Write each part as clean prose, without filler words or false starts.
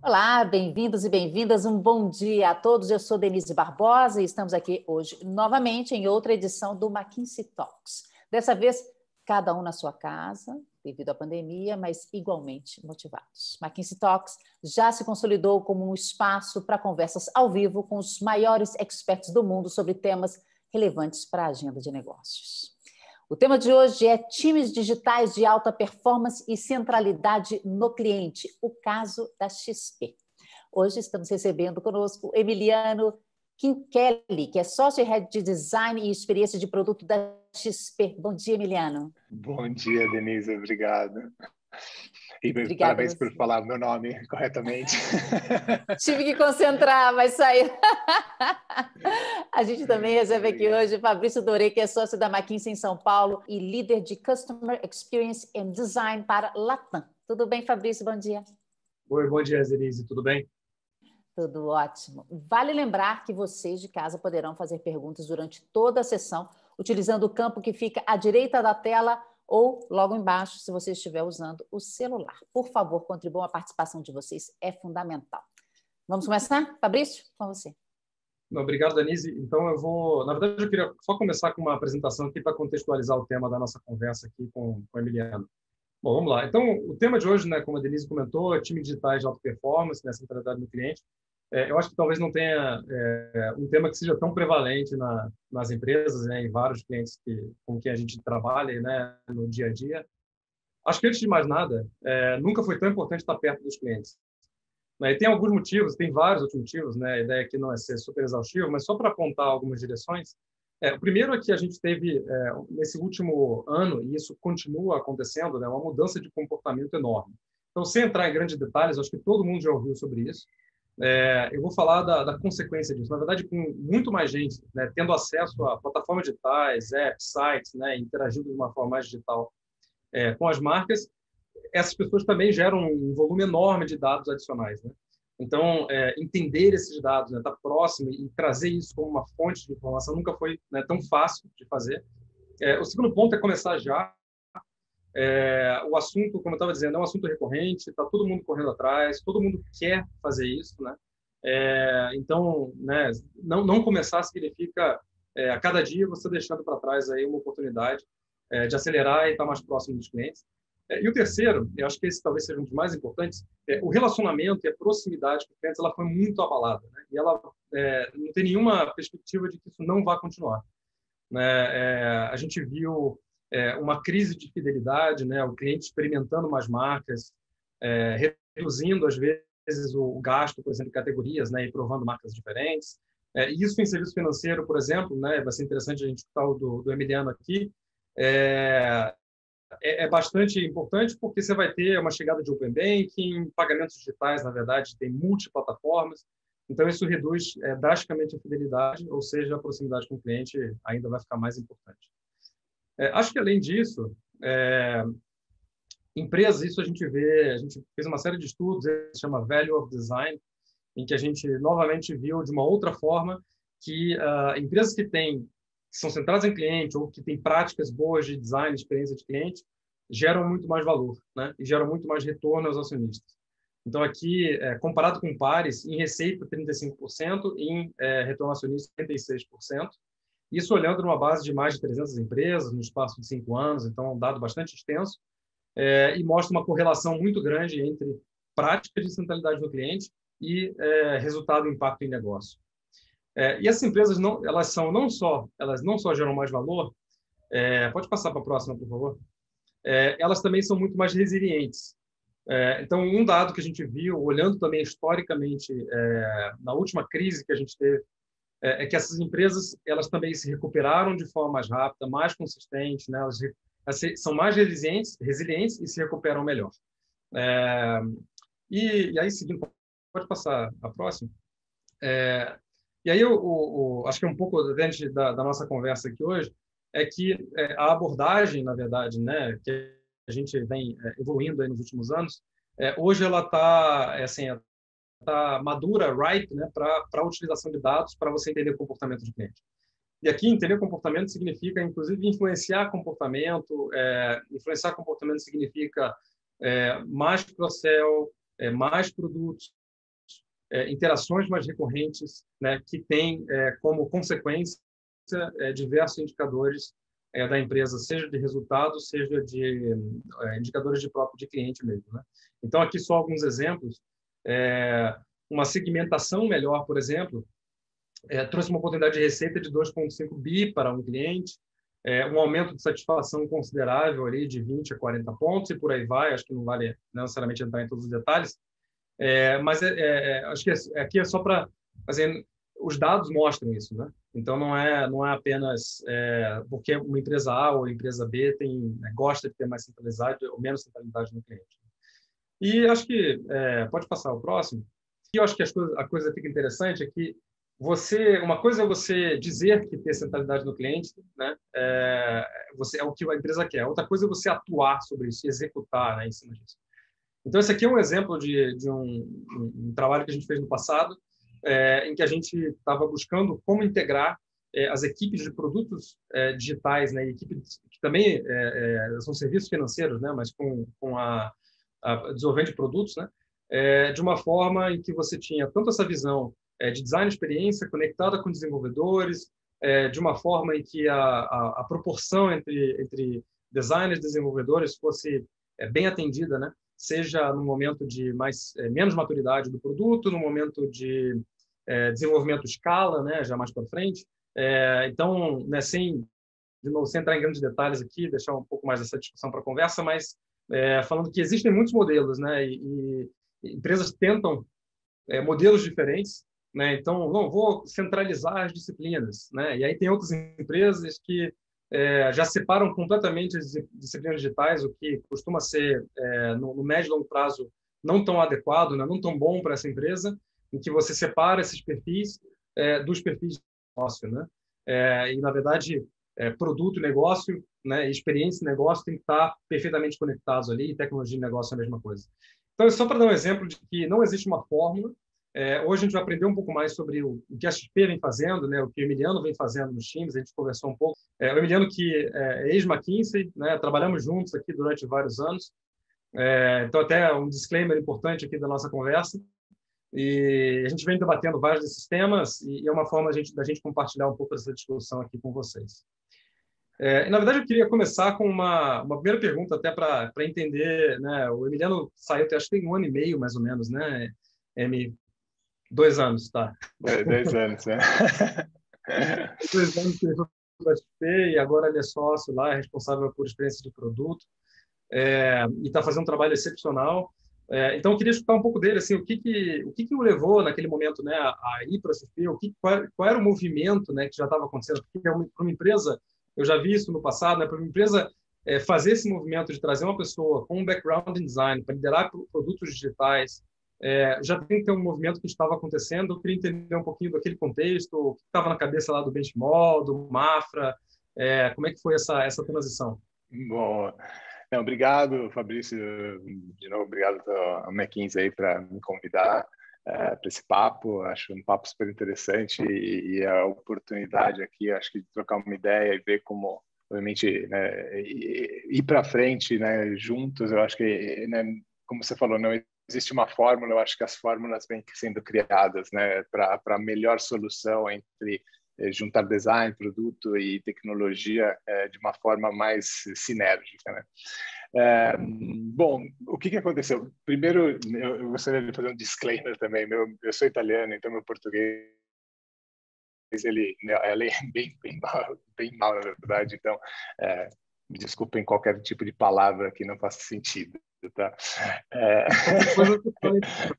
Olá, bem-vindos e bem-vindas. Um bom dia a todos. Eu sou Denise Barbosa e estamos aqui hoje novamente em outra edição do McKinsey Talks. Dessa vez, cada um na sua casa, devido à pandemia, mas igualmente motivados. McKinsey Talks já se consolidou como um espaço para conversas ao vivo com os maiores experts do mundo sobre temas relevantes para a agenda de negócios. O tema de hoje é times digitais de alta performance e centralidade no cliente, o caso da XP. Hoje estamos recebendo conosco Emiliano Quinquelli, que é sócio e head de design e experiência de produto da XP. Bom dia, Emiliano. Bom dia, Denise. Obrigado. E Obrigada parabéns por falar o meu nome corretamente. Tive que concentrar, mas saiu. A gente também recebe aqui hoje Fabrício Doré, que é sócio da McKinsey em São Paulo e líder de Customer Experience and Design para Latam. Tudo bem, Fabrício? Bom dia. Oi, bom dia, Denise. Tudo bem? Tudo ótimo. Vale lembrar que vocês de casa poderão fazer perguntas durante toda a sessão, utilizando o campo que fica à direita da tela ou logo embaixo, se você estiver usando o celular. Por favor, contribuam, a participação de vocês é fundamental. Vamos começar? Fabrício, com você. Obrigado, Denise. Então, na verdade, eu queria só começar com uma apresentação aqui para contextualizar o tema da nossa conversa aqui com o Emiliano. Bom, vamos lá. Então, o tema de hoje, né, como a Denise comentou, é time digitais de alta performance, né, centralidade do cliente. Eu acho que talvez não tenha um tema que seja tão prevalente nas empresas, né, em vários clientes com quem a gente trabalha, né, no dia a dia. Acho que, antes de mais nada, nunca foi tão importante estar perto dos clientes. E tem alguns motivos, tem vários outros motivos, né? A ideia aqui não é ser super exaustivo, mas só para apontar algumas direções. O primeiro é que a gente teve, nesse último ano, e isso continua acontecendo, né, uma mudança de comportamento enorme. Então, sem entrar em grandes detalhes, acho que todo mundo já ouviu sobre isso. Eu vou falar da consequência disso. Na verdade, com muito mais gente, né, tendo acesso a plataformas digitais, apps, sites, né, interagindo de uma forma mais digital com as marcas, essas pessoas também geram um volume enorme de dados adicionais, né? Então, entender esses dados, né, estar próximo e trazer isso como uma fonte de informação nunca foi, né, tão fácil de fazer. O segundo ponto é começar já. O assunto, como eu estava dizendo, é um assunto recorrente, está todo mundo correndo atrás, todo mundo quer fazer isso, né? Então, né, não começar significa, a cada dia, você deixando para trás aí uma oportunidade de acelerar e estar mais próximo dos clientes. E o terceiro, eu acho que esse talvez seja um dos mais importantes, o relacionamento e a proximidade com os clientes, ela foi muito abalada, né? E ela não tem nenhuma perspectiva de que isso não vá continuar, né? A gente viu uma crise de fidelidade, né? O cliente experimentando mais marcas, reduzindo, às vezes, o gasto, por exemplo, em categorias, né? E provando marcas diferentes. E isso em serviço financeiro, por exemplo, né? Vai ser interessante a gente escutar o do Emiliano aqui. É bastante importante porque você vai ter uma chegada de Open Banking, pagamentos digitais, na verdade, tem multiplataformas. Então, isso reduz drasticamente a fidelidade, ou seja, a proximidade com o cliente ainda vai ficar mais importante. Acho que, além disso, empresas, isso a gente fez uma série de estudos, se chama Value of Design, em que a gente novamente viu de uma outra forma que empresas que são centradas em cliente ou que têm práticas boas de design, experiência de cliente, geram muito mais valor, né? E geram muito mais retorno aos acionistas. Então, aqui, comparado com pares, em receita, 35%, em retorno acionista, 76%. Isso olhando numa base de mais de 300 empresas, no espaço de 5 anos, então, um dado bastante extenso, e mostra uma correlação muito grande entre prática de centralidade do cliente e resultado e impacto em negócio. E essas empresas elas não só geram mais valor, pode passar para a próxima, por favor. Elas também são muito mais resilientes. Então, um dado que a gente viu, olhando também historicamente na última crise que a gente teve, é que essas empresas elas também se recuperaram de forma mais rápida, mais consistente, né? Elas são mais resilientes e se recuperam melhor. E aí, seguindo, pode passar a próxima. E aí, acho que um pouco dentro da nossa conversa aqui hoje, é que a abordagem, na verdade, né, que a gente vem evoluindo aí nos últimos anos, hoje ela está tá madura, ripe, né, para a utilização de dados para você entender o comportamento do cliente. E aqui, entender comportamento significa, inclusive, influenciar comportamento. Influenciar comportamento significa mais cross-sell, mais produtos, interações mais recorrentes, né, que têm como consequência diversos indicadores da empresa, seja de resultados, seja de indicadores de cliente mesmo, né? Então, aqui só alguns exemplos. Uma segmentação melhor, por exemplo, trouxe uma oportunidade de receita de 2,5 bi para um cliente, um aumento de satisfação considerável ali de 20 a 40 pontos e por aí vai. Acho que não vale necessariamente entrar em todos os detalhes, mas acho que aqui é só para fazer. Os dados mostram isso, né? Então não é apenas porque uma empresa A ou empresa B gosta de ter mais centralidade ou menos centralidade no cliente. E acho que pode passar o próximo. E eu acho que a coisa fica interessante é que uma coisa é você dizer que ter centralidade no cliente, né? É o que a empresa quer. Outra coisa é você atuar sobre isso e executar, né, em cima disso. Então, esse aqui é um exemplo de um trabalho que a gente fez no passado, em que a gente estava buscando como integrar as equipes de produtos digitais, né, equipes que também são serviços financeiros, né, mas com a desenvolvimento de produtos, né, de uma forma em que você tinha tanto essa visão de design experiência conectada com desenvolvedores, de uma forma em que a proporção entre designers e desenvolvedores fosse bem atendida, né, seja no momento de menos maturidade do produto, no momento de desenvolvimento escala, né, já mais para frente. Então, né, sem entrar em grandes detalhes aqui, deixar um pouco mais essa discussão para a conversa, mas falando que existem muitos modelos, né, e empresas tentam modelos diferentes, né, então, não vou centralizar as disciplinas, né, e aí tem outras empresas que já separam completamente as disciplinas digitais, o que costuma ser, no médio e longo prazo, não tão adequado, né, não tão bom para essa empresa, em que você separa esses perfis dos perfis de negócio, né? E, na verdade, produto e negócio, né, experiência e negócio tem que estar perfeitamente conectados ali, e tecnologia e negócio é a mesma coisa. Então, é só para dar um exemplo de que não existe uma fórmula. Hoje a gente vai aprender um pouco mais sobre o que a XP vem fazendo, né, o que o Emiliano vem fazendo nos times, a gente conversou um pouco. O Emiliano, que é ex-McKinsey, né, trabalhamos juntos aqui durante vários anos. Então, até um disclaimer importante aqui da nossa conversa. E a gente vem debatendo vários desses temas e é uma forma da gente compartilhar um pouco dessa discussão aqui com vocês. E, na verdade, eu queria começar com uma primeira pergunta, até para entender, né? O Emiliano saiu, acho que tem 1 ano e meio, mais ou menos, né? 2 anos, tá? 2 anos, né? 2 anos que ele foi para a XP e agora ele é sócio lá, é responsável por experiência de produto, e está fazendo um trabalho excepcional. Então, eu queria escutar um pouco dele, assim, o que o levou naquele momento, né, a ir para a XP, qual era o movimento, né, que já estava acontecendo, porque para uma empresa, eu já vi isso no passado, né, para uma empresa fazer esse movimento de trazer uma pessoa com um background em design para liderar produtos digitais, já tem que ter um movimento que estava acontecendo. Eu queria entender um pouquinho daquele contexto, o que estava na cabeça lá do Benchmall, do Mafra, como é que foi essa transição? Bom, não, obrigado, Fabrício, de novo, obrigado ao McKinsey aí para me convidar para esse papo. Acho um papo super interessante e a oportunidade aqui, acho que de trocar uma ideia e ver como, obviamente, né, ir para frente, né, juntos. Eu acho que, né, como você falou, não existe uma fórmula. Eu acho que as fórmulas vêm sendo criadas, né, para a melhor solução entre juntar design, produto e tecnologia de uma forma mais sinérgica, né? Bom, o que aconteceu? Primeiro, eu gostaria de fazer um disclaimer também. Eu sou italiano, então meu português ele é bem mal, na verdade. Então, me desculpem qualquer tipo de palavra que não faça sentido, tá?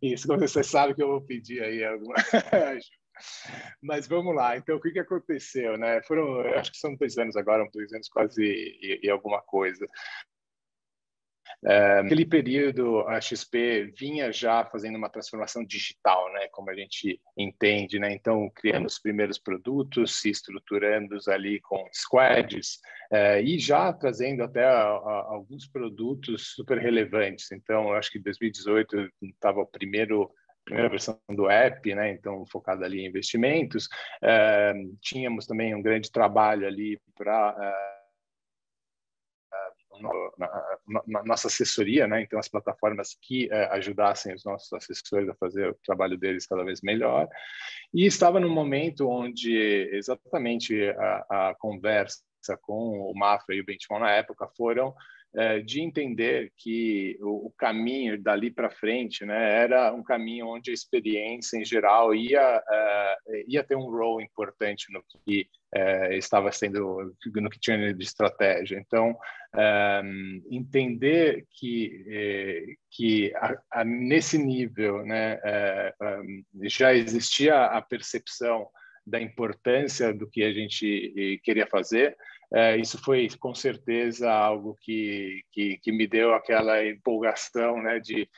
Isso, como você sabe que eu vou pedir aí alguma ajuda. Mas vamos lá. Então, o que aconteceu, né? Acho que são 2 anos agora, 2 anos quase e alguma coisa. Naquele período, a XP vinha já fazendo uma transformação digital, né, como a gente entende, né? Então, criando os primeiros produtos, se estruturando ali com squads, e já trazendo até alguns produtos super relevantes. Então, eu acho que em 2018 estava a primeira versão do app, né? Então, focada ali em investimentos. Tínhamos também um grande trabalho ali para na nossa assessoria, né? Então, as plataformas que ajudassem os nossos assessores a fazer o trabalho deles cada vez melhor. E estava num momento onde exatamente a conversa com o Mafra e o Benchimol na época foram de entender que o caminho dali para frente, né, era um caminho onde a experiência em geral ia ter um role importante no que estava sendo, no que tinha de estratégia. Então, entender que nesse nível, né, já existia a percepção da importância do que a gente queria fazer. Isso foi, com certeza, algo que me deu aquela empolgação, né, de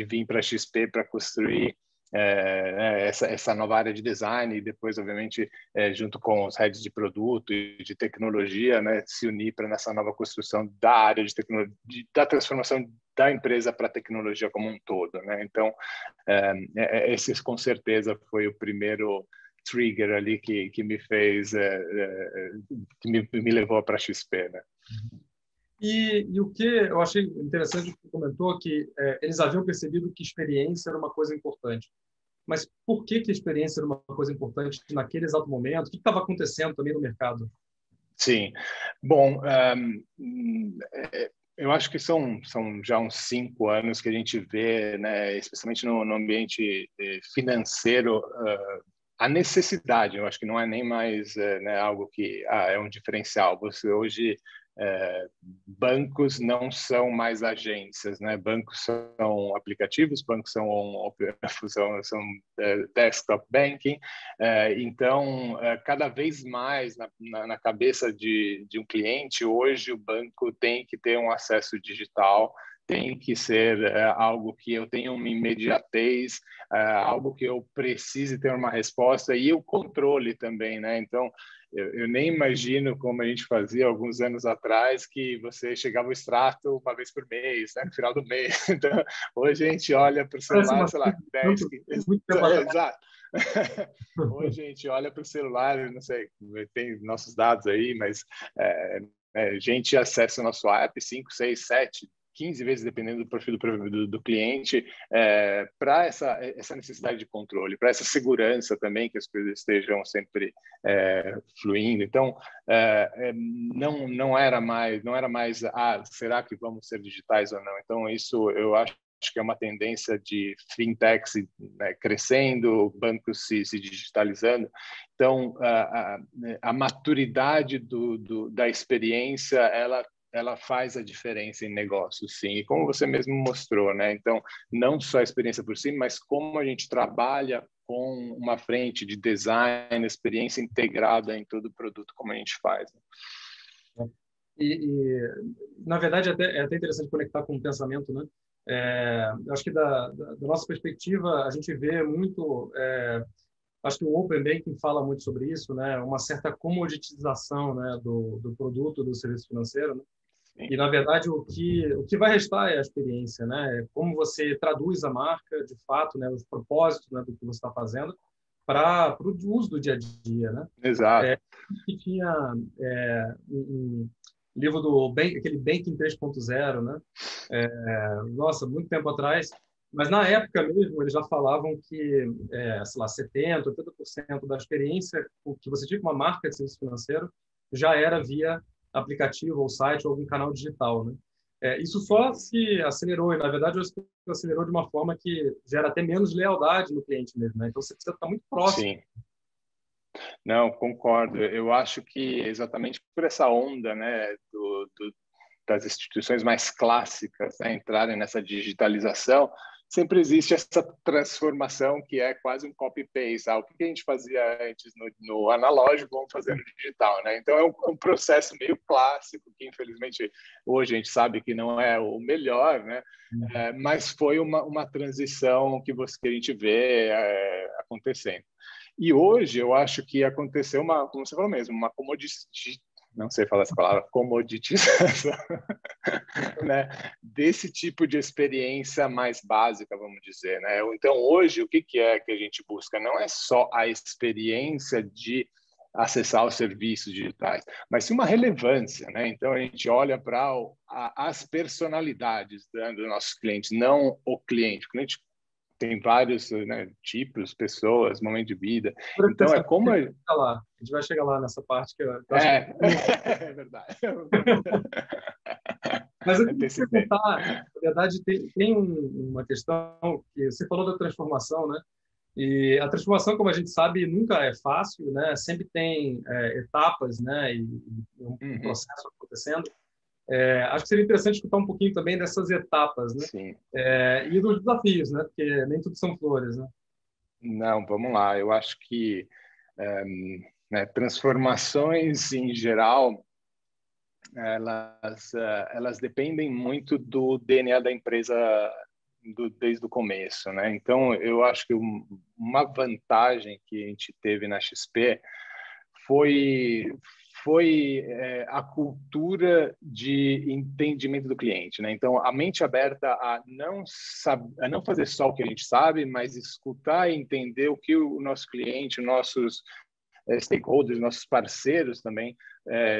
vir para a XP para construir essa nova área de design e depois, obviamente, junto com os heads de produto e de tecnologia, né, se unir para nessa nova construção da área de tecnologia, da transformação da empresa para a tecnologia como um todo, né? Então, esse com certeza foi o primeiro trigger ali que me fez, que me levou para a XP, né? E o que eu achei interessante que você comentou, que eles haviam percebido que experiência era uma coisa importante. Mas por que a experiência era uma coisa importante naquele exato momento? O que estava acontecendo também no mercado? Sim. Bom, eu acho que são já uns 5 anos que a gente vê, né, especialmente no ambiente financeiro, a necessidade. Eu acho que não é nem mais né, algo que é um diferencial. Você hoje bancos não são mais agências, né? Bancos são aplicativos, bancos são desktop banking. Então, cada vez mais na cabeça de um cliente, hoje o banco tem que ter um acesso digital, tem que ser algo que eu tenha uma imediatez, algo que eu precise ter uma resposta e o controle também, né? Então, eu nem imagino como a gente fazia alguns anos atrás, que você chegava o extrato uma vez por mês, né, no final do mês. Então, hoje a gente olha para o celular, sei lá, 10, 15... Exato. Hoje a gente olha para o celular, não sei, tem nossos dados aí, mas a gente acessa o nosso app 5, 6, 7, 15 vezes, dependendo do perfil do cliente, para essa necessidade de controle, para essa segurança também, que as coisas estejam sempre fluindo. Então, não era mais, será que vamos ser digitais ou não? Então, isso eu acho que é uma tendência de fintechs, né, crescendo, bancos se digitalizando. Então, a maturidade da experiência, ela faz a diferença em negócios, sim. E como você mesmo mostrou, né? Então, não só a experiência por si, mas como a gente trabalha com uma frente de design, experiência integrada em todo o produto, como a gente faz. Na verdade, é até interessante conectar com o pensamento, né? Eu acho que da nossa perspectiva, a gente vê muito... acho que o Open Banking fala muito sobre isso, né? Uma certa comoditização, né, do produto, do serviço financeiro, né? E, na verdade, o que vai restar é a experiência, né? Como você traduz a marca, de fato, né? Os propósitos, né, do que você está fazendo para o uso do dia a dia, né? Exato. Que tinha um livro aquele Banking 3.0, né? Nossa, muito tempo atrás. Mas, na época mesmo, eles já falavam que, sei lá, 70%, 80% da experiência que você tinha com uma marca de serviço financeiro já era via aplicativo ou site ou algum canal digital, né? Isso só se acelerou, e na verdade se acelerou de uma forma que gera até menos lealdade no cliente mesmo, né? Então você precisa estar muito próximo. Sim. Não, concordo. Eu acho que exatamente por essa onda, né, das instituições mais clássicas, né, entrarem nessa digitalização, sempre existe essa transformação que é quase um copy-paste. O que a gente fazia antes no analógico, vamos fazer no digital, né? Então, é um processo meio clássico, que infelizmente hoje a gente sabe que não é o melhor, né? Mas foi uma transição que a gente vê acontecendo. E hoje eu acho que aconteceu como você falou mesmo, uma não sei falar essa palavra, comoditização, né, desse tipo de experiência mais básica, vamos dizer, né? Então, hoje, o que é que a gente busca? Não é só a experiência de acessar os serviços digitais, mas sim uma relevância, né? Então a gente olha para as personalidades, né, dos nossos clientes, não o cliente. O cliente tem vários, né, tipos, pessoas, momento de vida. Então é como a gente vai chegar lá nessa parte que eu acho é, que... é verdade. Mas eu queria te perguntar, na verdade, tem uma questão que você falou da transformação, né? E a transformação, como a gente sabe, nunca é fácil, né? Sempre tem etapas, né? E um processo acontecendo. Acho que seria interessante escutar um pouquinho também dessas etapas, né? Sim. E dos desafios, né? Porque nem tudo são flores, né? Não, vamos lá. Eu acho que né, transformações em geral elas dependem muito do DNA da empresa desde o começo, né? Então, eu acho que uma vantagem que a gente teve na XP foi a cultura de entendimento do cliente, né? Então, a mente aberta a não fazer só o que a gente sabe, mas escutar e entender o que o nosso cliente, nossos stakeholders, nossos parceiros também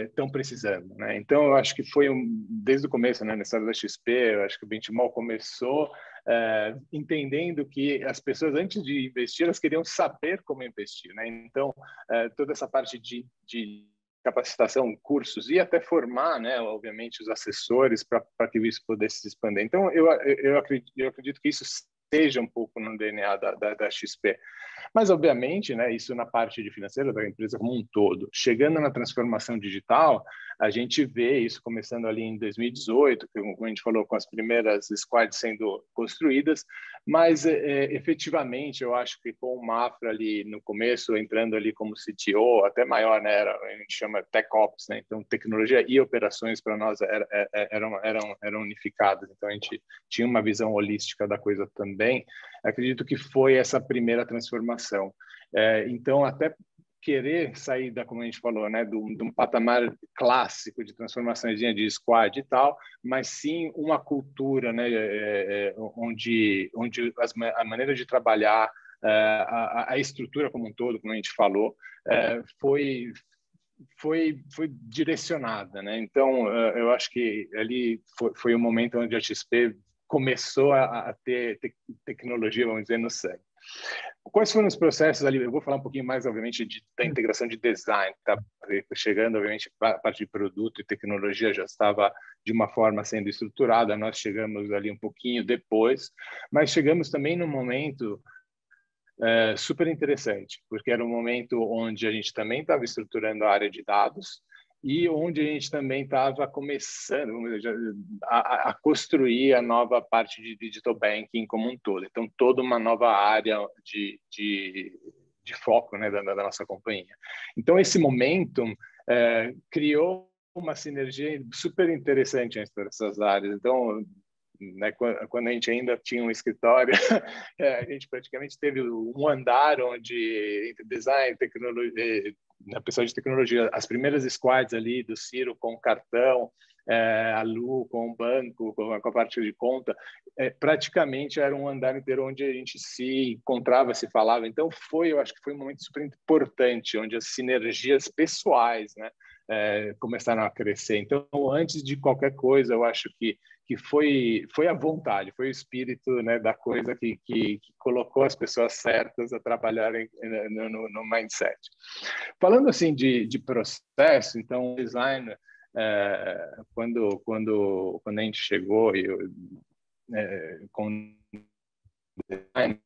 estão precisando, né? Então, eu acho que foi desde o começo, né, na história da XP, eu acho que o Benchimol começou entendendo que as pessoas, antes de investir, elas queriam saber como investir, né? Então, toda essa parte de capacitação, cursos e até formar, né, obviamente, os assessores para que isso pudesse se expandir. Então, eu acredito que isso seja um pouco no DNA da XP. Mas, obviamente, né, isso na parte de financeira da empresa como um todo. Chegando na transformação digital, a gente vê isso começando ali em 2018, como a gente falou, com as primeiras squads sendo construídas, mas efetivamente eu acho que com o Mafra ali no começo, entrando ali como CTO, até maior, né, a gente chama Tech Ops, né, então tecnologia e operações para nós eram unificadas, então a gente tinha uma visão holística da coisa também. Acredito que foi essa primeira transformação. Então, até querer sair como a gente falou, né, de um patamar clássico de transformações de squad e tal, mas sim uma cultura, né, onde a maneira de trabalhar, a estrutura como um todo, como a gente falou, foi direcionada, né? Então, eu acho que ali foi o momento onde a XP começou a ter tecnologia, vamos dizer, no sangue. Quais foram os processos ali? Eu vou falar um pouquinho mais, obviamente, da integração de design, tá? Chegando, obviamente, a parte de produto e tecnologia já estava de uma forma sendo estruturada, nós chegamos ali um pouquinho depois, mas chegamos também no momento super interessante, porque era um momento onde a gente também estava estruturando a área de dados e onde a gente também estava começando a construir a nova parte de digital banking como um todo. Então, toda uma nova área de foco, né, da nossa companhia. Então, esse momento criou uma sinergia super interessante entre essas áreas. Então, né, quando a gente ainda tinha um escritório, a gente praticamente teve um andar onde entre design, tecnologia, na pessoa de tecnologia, as primeiras squads ali do Ciro com cartão, a Lu com o banco, com a parte de conta, praticamente era um andar inteiro onde a gente se encontrava, se falava. Então eu acho que foi um momento super importante, onde as sinergias pessoais, né, começaram a crescer. Então, antes de qualquer coisa, eu acho que foi a vontade, foi o espírito, né, da coisa que colocou as pessoas certas a trabalharem no mindset. Falando assim de processo, então, o design, quando a gente chegou com design,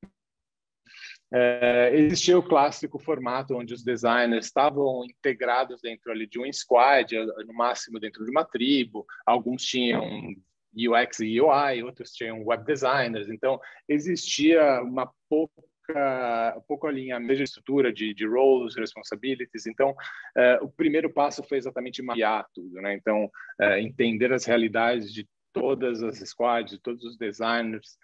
existia o clássico formato onde os designers estavam integrados dentro ali de um squad, no máximo dentro de uma tribo, alguns tinham UX e UI, outros tinham web designers, então existia um pouco alinhamento de estrutura de roles, responsibilities. Então, o primeiro passo foi exatamente mapear tudo, né? Então, entender as realidades de todas as squads, de todos os designers,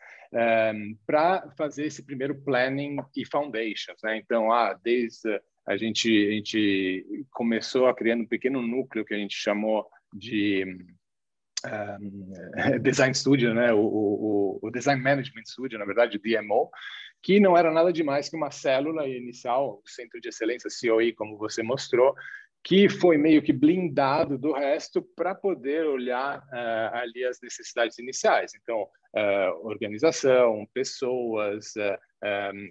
para fazer esse primeiro planning e foundations, né? Então, desde a gente começou a criar um pequeno núcleo que a gente chamou de Design Studio, né? O Design Management Studio, na verdade, DMO, que não era nada demais que uma célula inicial, o Centro de Excelência, COE, como você mostrou, que foi meio que blindado do resto para poder olhar ali as necessidades iniciais. Então, organização, pessoas,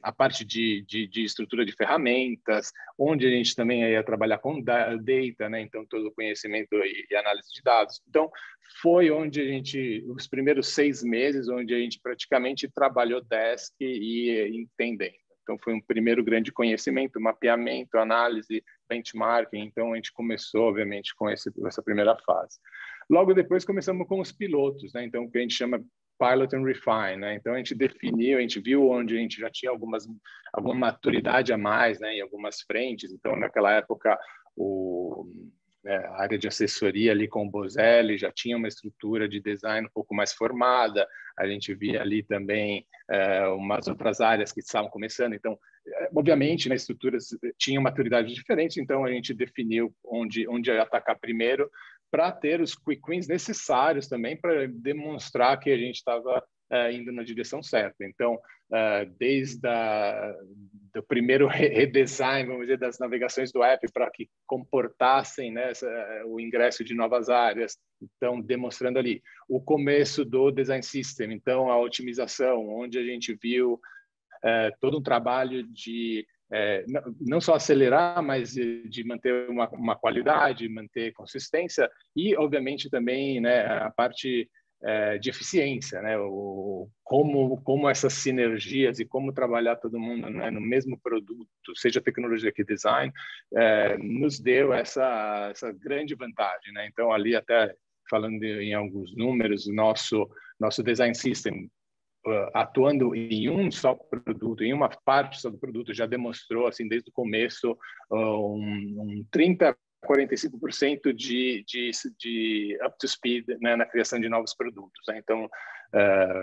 a parte de estrutura de ferramentas, onde a gente também ia trabalhar com data, né? Então, todo o conhecimento e análise de dados. Então, foi onde a gente, os primeiros 6 meses, onde a gente praticamente trabalhou desk e entendendo. Então, foi um primeiro grande conhecimento, mapeamento, análise, benchmarking. Então, a gente começou, obviamente, com essa primeira fase. Logo depois, começamos com os pilotos, né? Então, o que a gente chama Pilot and Refine, né? Então, a gente definiu, a gente viu onde a gente já tinha alguma maturidade a mais, né? Em algumas frentes. Então, naquela época, a área de assessoria ali com o Bozelli já tinha uma estrutura de design um pouco mais formada. A gente via ali também umas outras áreas que estavam começando. Então, obviamente, nas estruturas tinham maturidade diferente, então a gente definiu onde atacar primeiro para ter os quick wins necessários também para demonstrar que a gente estava indo na direção certa. Então, desde do primeiro redesign, vamos dizer, das navegações do app para que comportassem, né, o ingresso de novas áreas, então demonstrando ali o começo do design system, então a otimização, onde a gente viu todo um trabalho de não só acelerar, mas de manter uma qualidade, manter consistência e, obviamente, também, né, a parte de eficiência, né? Como essas sinergias e como trabalhar todo mundo, né, no mesmo produto, seja tecnologia que design, nos deu essa grande vantagem, né? Então, ali até falando em alguns números, o nosso design system, atuando em um só produto, em uma parte só do produto, já demonstrou, assim, desde o começo, um 30-45% de up to speed, né, na criação de novos produtos, né? Então,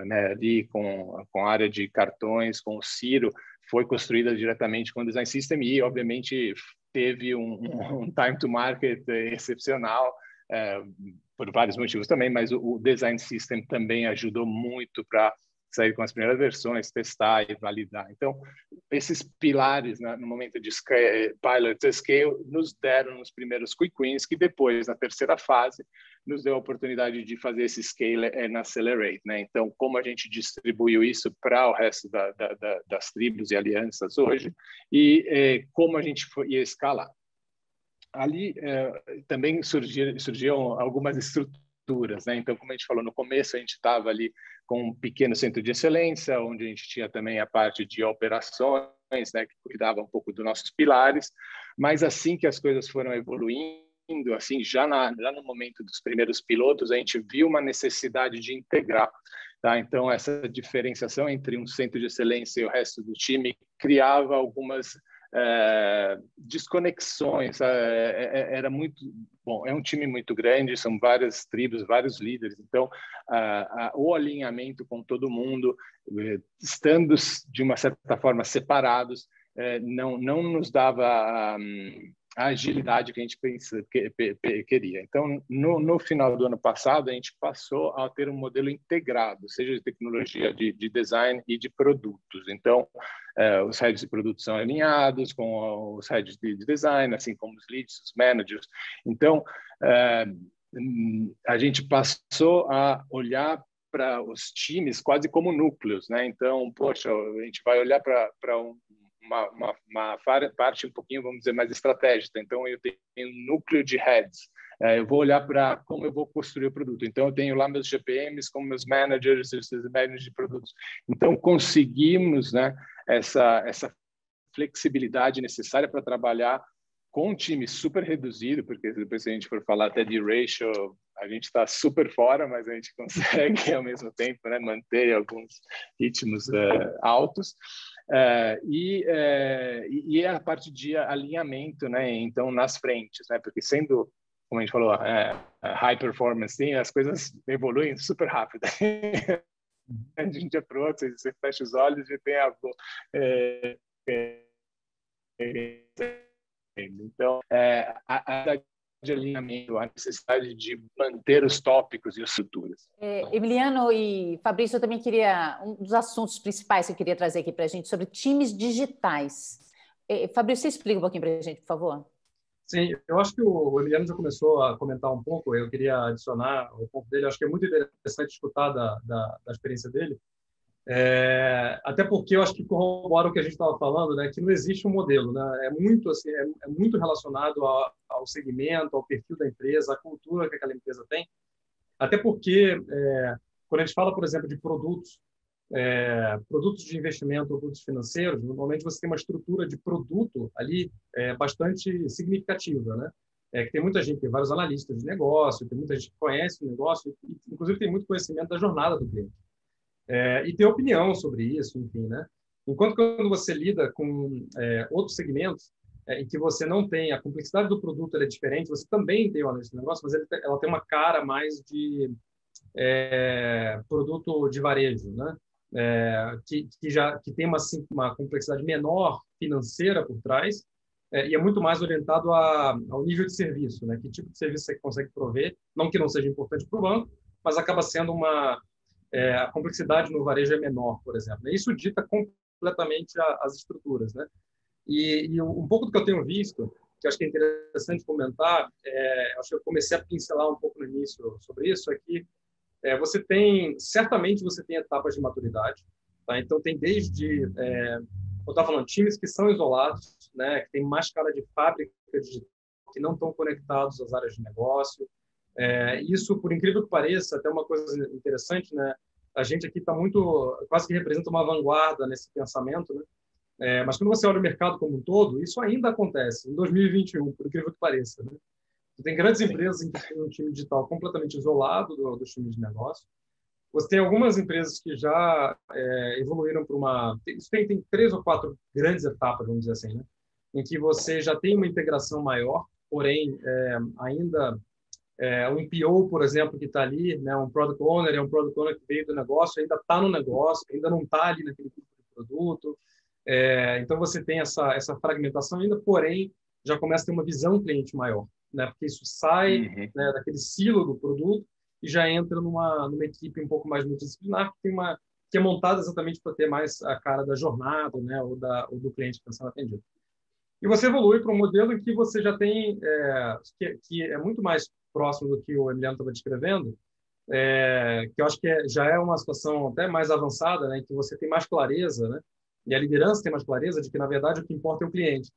né, ali com a área de cartões, com o Ciro, foi construída diretamente com o Design System e, obviamente, teve um time to market excepcional, por vários motivos também, mas o Design System também ajudou muito para sair com as primeiras versões, testar e validar. Então, esses pilares, né, no momento de pilot scale, nos deram os primeiros quick wins, que depois, na terceira fase, nos deu a oportunidade de fazer esse scale and accelerate, né? Então, como a gente distribuiu isso para o resto das tribos e alianças hoje e como a gente ia escalar. Ali também surgiram algumas estruturas, né? Então, como a gente falou no começo, a gente estava ali com um pequeno centro de excelência, onde a gente tinha também a parte de operações, né, que cuidava um pouco dos nossos pilares, mas assim que as coisas foram evoluindo, assim, já no momento dos primeiros pilotos, a gente viu uma necessidade de integrar, tá? Então, essa diferenciação entre um centro de excelência e o resto do time criava algumas desconexões. Era muito bom, é um time muito grande, são várias tribos, vários líderes, então o alinhamento com todo mundo, estando de uma certa forma separados, não nos dava a agilidade que a gente queria. Então, no final do ano passado, a gente passou a ter um modelo integrado, seja de tecnologia, de design e de produtos. Então, os heads de produto são alinhados com os heads de design, assim como os leads, os managers. Então, a gente passou a olhar para os times quase como núcleos, né? Então, poxa, a gente vai olhar para uma parte um pouquinho, vamos dizer, mais estratégica. Então, eu tenho um núcleo de heads. Eu vou olhar para como eu vou construir o produto. Então, eu tenho lá meus GPMs como meus managers, esses managers de produtos. Então, conseguimos, né, essa flexibilidade necessária para trabalhar com um time super reduzido, porque depois se a gente for falar até de ratio, a gente está super fora, mas a gente consegue ao mesmo tempo, né, manter alguns ritmos altos. E a parte de alinhamento, né? Então, nas frentes, né? Porque sendo, como a gente falou, high performance, sim, as coisas evoluem super rápido. De um dia para o outro, você fecha os olhos e tem então, de alinhamento, a necessidade de manter os tópicos e as estruturas. Emiliano e Fabrício, eu também queria, um dos assuntos principais que eu queria trazer aqui para a gente, sobre times digitais. Fabrício, você explica um pouquinho para a gente, por favor? Sim, eu acho que o Emiliano já começou a comentar um pouco, eu queria adicionar o ponto dele, acho que é muito interessante escutar da experiência dele, até porque eu acho que corrobora o que a gente estava falando, né, que não existe um modelo, né, é muito, assim, é muito relacionado ao segmento, ao perfil da empresa, à cultura que aquela empresa tem, até porque quando a gente fala, por exemplo, de produtos de investimento ou produtos financeiros, normalmente você tem uma estrutura de produto ali bastante significativa, né? Que tem muita gente, tem vários analistas de negócio, tem muita gente que conhece o negócio, e, inclusive tem muito conhecimento da jornada do cliente. E tem opinião sobre isso, enfim, né? Enquanto quando você lida com outros segmentos, em que você não tem, a complexidade do produto é diferente, você também tem o analista de negócio, mas ela tem uma cara mais de produto de varejo, né? Que tem uma complexidade menor financeira por trás e é muito mais orientado ao nível de serviço, né? Que tipo de serviço você consegue prover, não que não seja importante para o banco, mas acaba sendo a complexidade no varejo é menor, por exemplo. E isso dita completamente as estruturas, né? E um pouco do que eu tenho visto, que acho que é interessante comentar, acho que eu comecei a pincelar um pouco no início sobre isso, é que certamente você tem etapas de maturidade, tá? Então tem desde, eu estava falando, times que são isolados, né, que tem mais cara de fábrica digital, que não estão conectados às áreas de negócio. Isso, por incrível que pareça, até uma coisa interessante, né, a gente aqui está quase que representa uma vanguarda nesse pensamento, né? Mas quando você olha o mercado como um todo, isso ainda acontece em 2021, por incrível que pareça, né? Tem grandes empresas em que tem um time digital completamente isolado dos times de negócio. Você tem algumas empresas que já evoluíram para uma... Tem 3 ou 4 grandes etapas, vamos dizer assim, né? Em que você já tem uma integração maior, porém, ainda um PO, por exemplo, que está ali, né? Um Product Owner, é um Product Owner que veio do negócio, ainda está no negócio, ainda não está ali naquele tipo de produto. Então, você tem essa fragmentação ainda, porém, já começa a ter uma visão cliente maior, né? Porque isso sai né, daquele silo do produto e já entra numa equipe um pouco mais multidisciplinar, que é montada exatamente para ter mais a cara da jornada, né? Ou do cliente que está sendo atendido. E você evolui para um modelo em que você já tem, que é muito mais próximo do que o Emiliano estava descrevendo, que eu acho que já é uma situação até mais avançada, né? Em que você tem mais clareza, né? E a liderança tem mais clareza de que, na verdade, o que importa é o cliente,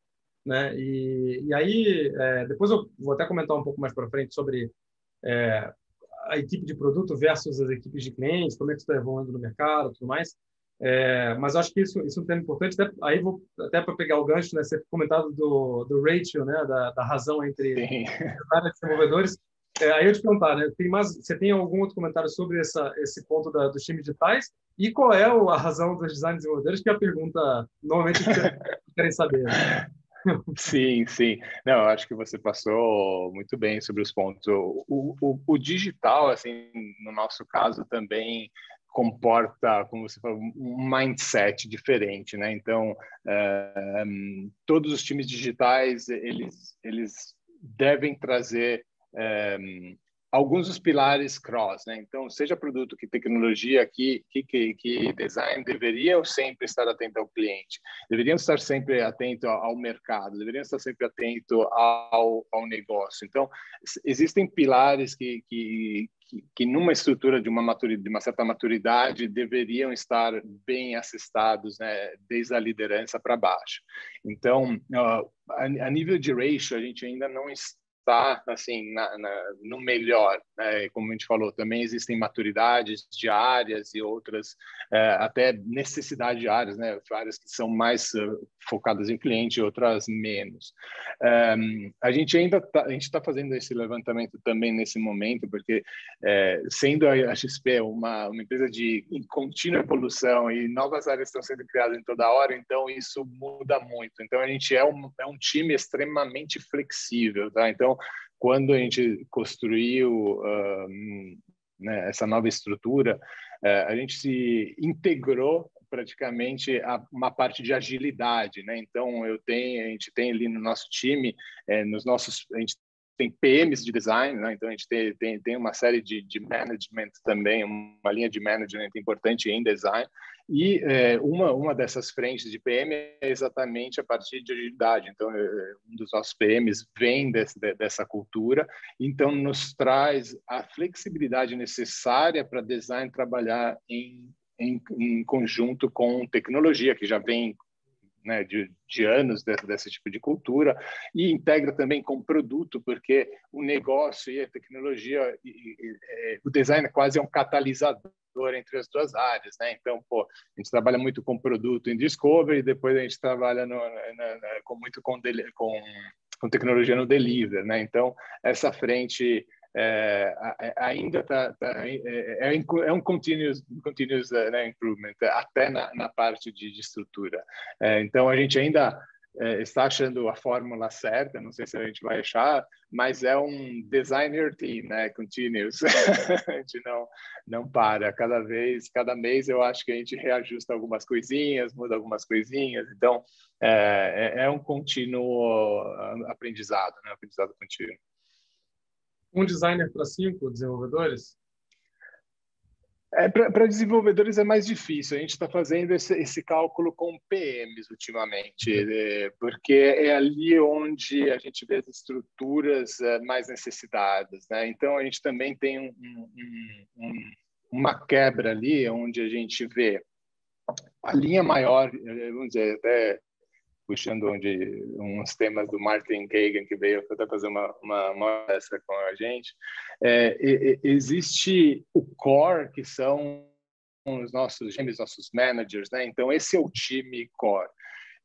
né? E aí, depois eu vou até comentar um pouco mais para frente sobre a equipe de produto versus as equipes de clientes, como é que isso está evoluindo no mercado, tudo mais. Mas eu acho que isso é um tema importante. Aí vou até para pegar o gancho, né? Você comentado do ratio, né? Da razão entre os vários desenvolvedores. Aí eu te perguntar, né? Você tem algum outro comentário sobre esse ponto dos times digitais? E qual é a razão dos design desenvolvedores? Que é a pergunta normalmente que vocês querem saber, né? Sim, sim. Não, eu acho que você passou muito bem sobre os pontos. O digital, assim, no nosso caso, também comporta, como você falou, um mindset diferente, né? Então, todos os times digitais, eles devem trazer alguns dos pilares cross, né? Então, seja produto que tecnologia, que design, deveriam sempre estar atento ao cliente, deveriam estar sempre atento ao mercado, deveriam estar sempre atento ao negócio. Então, existem pilares que numa estrutura de uma certa maturidade deveriam estar bem assestados, né, desde a liderança para baixo. Então, a nível de ratio, a gente ainda não está assim no melhor, né? Como a gente falou, também existem maturidades de áreas e outras até necessidade de áreas, né? Áreas que são mais focadas em cliente e outras menos. A gente está fazendo esse levantamento também nesse momento, porque sendo a XP uma empresa em contínua evolução e novas áreas estão sendo criadas em toda hora, então isso muda muito. Então a gente é um time extremamente flexível, tá? Então quando a gente construiu né, essa nova estrutura, a gente se integrou praticamente uma parte de agilidade, né? Então a gente tem ali no nosso time, a gente tem PMs de design, né? Então a gente tem uma série de management também, uma linha de management importante em design. E uma dessas frentes de PM é exatamente a partir de agilidade. Então, um dos nossos PMs vem dessa cultura, então nos traz a flexibilidade necessária para design trabalhar em conjunto com tecnologia, que já vem, né, de anos desse tipo de cultura, e integra também com produto, porque o negócio e a tecnologia, o design quase é um catalisador entre as duas áreas, né? Então, a gente trabalha muito com produto em discovery, depois a gente trabalha muito com tecnologia no delivery, né? Então, essa frente ainda é um continuous né, improvement, até na parte de estrutura. Então, a gente ainda está achando a fórmula certa, não sei se a gente vai achar, mas é um designer team, né, continuous. A gente não para. Cada mês eu acho que a gente reajusta algumas coisinhas, muda algumas coisinhas. Então, é um contínuo aprendizado, né, aprendizado contínuo. Um designer para 5 desenvolvedores? Para desenvolvedores é mais difícil. A gente está fazendo esse cálculo com PMs ultimamente, porque é ali onde a gente vê as estruturas mais necessitadas, né? Então, a gente também tem uma quebra ali, onde a gente vê a linha maior, vamos dizer, até puxando uns temas do Martin Kagan, que veio até fazer uma palestra com a gente, existe o core, que são os nossos gêmeos, nossos managers, né? Então, esse é o time core.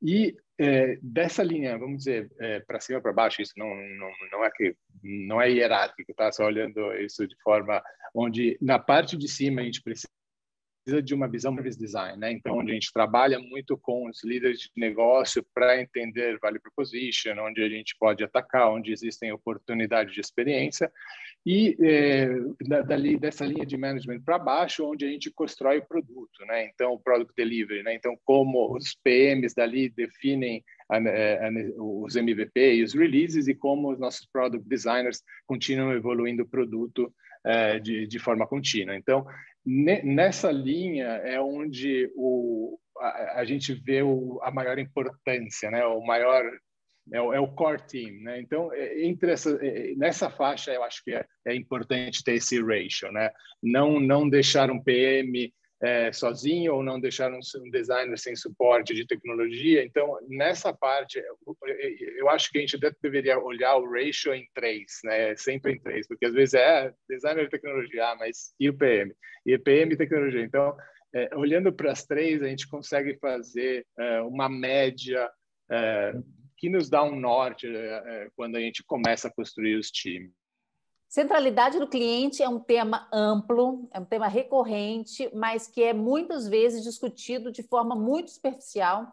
E dessa linha, vamos dizer, para cima para baixo, isso não é hierárquico, tá? Só olhando isso de forma onde, na parte de cima, a gente precisa de uma visão de design, né? Então, onde a gente trabalha muito com os líderes de negócio para entender value proposition, onde a gente pode atacar, onde existem oportunidades de experiência, e dessa linha de management para baixo, onde a gente constrói o produto, né? Então, o product delivery, né? Então, como os PMs dali definem os MVP e os releases, e como os nossos product designers continuam evoluindo o produto de forma contínua. Então, nessa linha é onde a gente vê a maior importância, né? O maior é o core team, né? Então, nessa faixa, eu acho que é importante ter esse ratio, né? Não deixar um PM sozinho, ou não deixar um designer sem suporte de tecnologia. Então, nessa parte, eu acho que a gente deveria olhar o ratio em 3, né? Sempre em 3, porque às vezes designer de tecnologia, mas e o PM? E PM e tecnologia. Então, olhando para as 3, a gente consegue fazer uma média que nos dá um norte quando a gente começa a construir os times. Centralidade do cliente é um tema amplo, é um tema recorrente, mas que é muitas vezes discutido de forma muito superficial.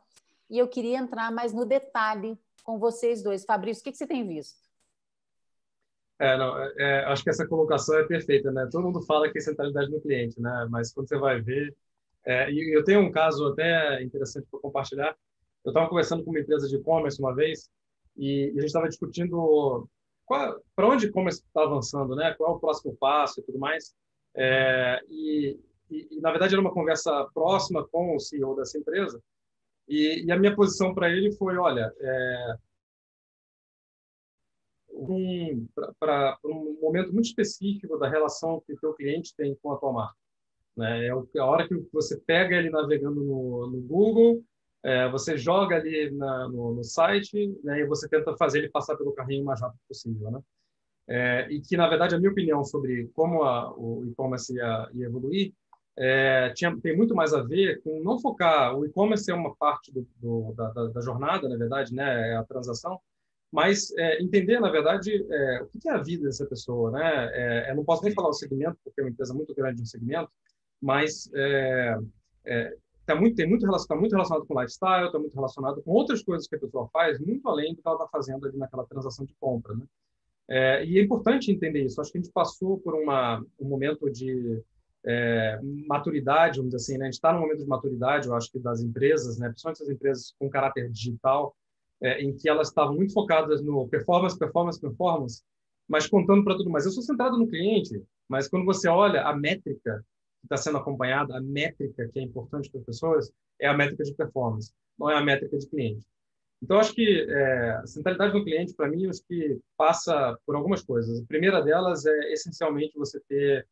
E eu queria entrar mais no detalhe com vocês dois. Fabrício, o que você tem visto? Acho que essa colocação é perfeita, né? Todo mundo fala que é centralidade no cliente, né? Mas quando você vai ver... e eu tenho um caso até interessante para compartilhar. Eu estava conversando com uma empresa de e-commerce uma vez e a gente estava discutindo para onde o e-commerce está avançando, né? Qual é o próximo passo e tudo mais. E, na verdade, era uma conversa próxima com o CEO dessa empresa. E a minha posição para ele foi, olha, para um momento muito específico da relação que o teu cliente tem com a tua marca, né? É a hora que você pega ele navegando no Google, você joga ali no site, né, e você tenta fazer ele passar pelo carrinho o mais rápido possível, né? E que, na verdade, a minha opinião sobre como o e-commerce ia evoluir tem muito mais a ver com não focar... O e-commerce é uma parte da jornada, na verdade, né, é a transação, mas entender, na verdade, o que é a vida dessa pessoa, né? Eu não posso nem falar o segmento, porque é uma empresa muito grande no segmento, mas está muito relacionado com lifestyle, está muito relacionado com outras coisas que a pessoa faz, muito além do que ela está fazendo ali naquela transação de compra, né? E é importante entender isso. Acho que a gente passou por um momento de maturidade, vamos dizer assim, né? A gente está num momento de maturidade, eu acho que das empresas, né? Principalmente as empresas com caráter digital, em que elas estavam muito focadas no performance, mas contando para tudo mais. Eu sou centrado no cliente, mas quando você olha a métrica que está sendo acompanhada, a métrica que é importante para as pessoas, é a métrica de performance, não é a métrica de cliente. Então, acho que a centralidade do cliente, para mim, acho que passa por algumas coisas. A primeira delas é, essencialmente, você ter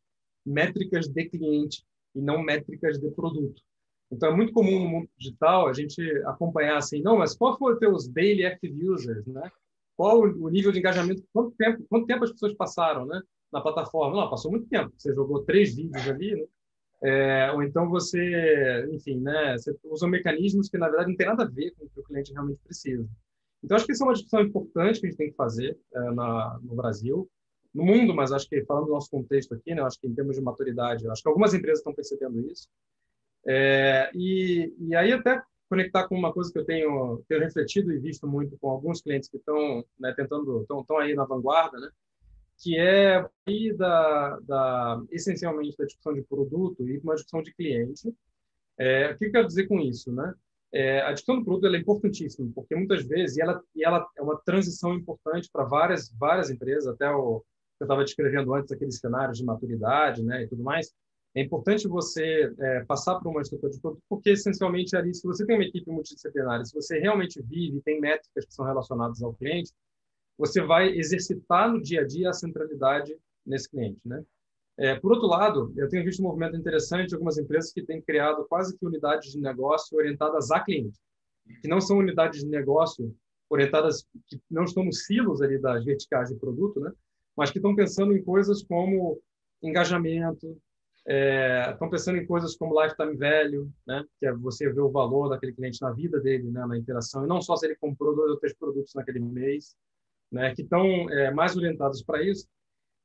métricas de cliente e não métricas de produto. Então, é muito comum no mundo digital a gente acompanhar assim, não, mas qual foi os teus daily active users, né? Qual o nível de engajamento, quanto tempo as pessoas passaram, né, na plataforma? Não, passou muito tempo. Você jogou 3 vídeos ali, né? Ou então você, enfim, né, você usa mecanismos que, na verdade, não tem nada a ver com o que o cliente realmente precisa. Então, acho que isso é uma discussão importante que a gente tem que fazer no Brasil, no mundo, mas acho que, falando do nosso contexto aqui, né, acho que em termos de maturidade, acho que algumas empresas estão percebendo isso. E aí, até conectar com uma coisa que eu tenho refletido e visto muito com alguns clientes que estão, né, estão aí na vanguarda, né, que é aí essencialmente da discussão de produto e uma discussão de cliente. O que eu quero dizer com isso, né? A discussão do produto ela é importantíssima, porque muitas vezes, e ela é uma transição importante para várias empresas, até eu estava descrevendo antes aqueles cenários de maturidade, né, e tudo mais. É importante você passar por uma estrutura de produto, porque essencialmente ali, se você tem uma equipe multidisciplinar, se você realmente vive, tem métricas que são relacionadas ao cliente, você vai exercitar no dia a dia a centralidade nesse cliente, né? Por outro lado, eu tenho visto um movimento interessante de algumas empresas que têm criado quase que unidades de negócio orientadas a cliente, que não são unidades de negócio orientadas, que não estão nos silos ali das verticais de produto, né? Mas que estão pensando em coisas como engajamento, estão pensando em coisas como lifetime value, né? Que é você ver o valor daquele cliente na vida dele, né? Na interação, e não só se ele comprou 2 ou 3 produtos naquele mês, né, que estão mais orientados para isso,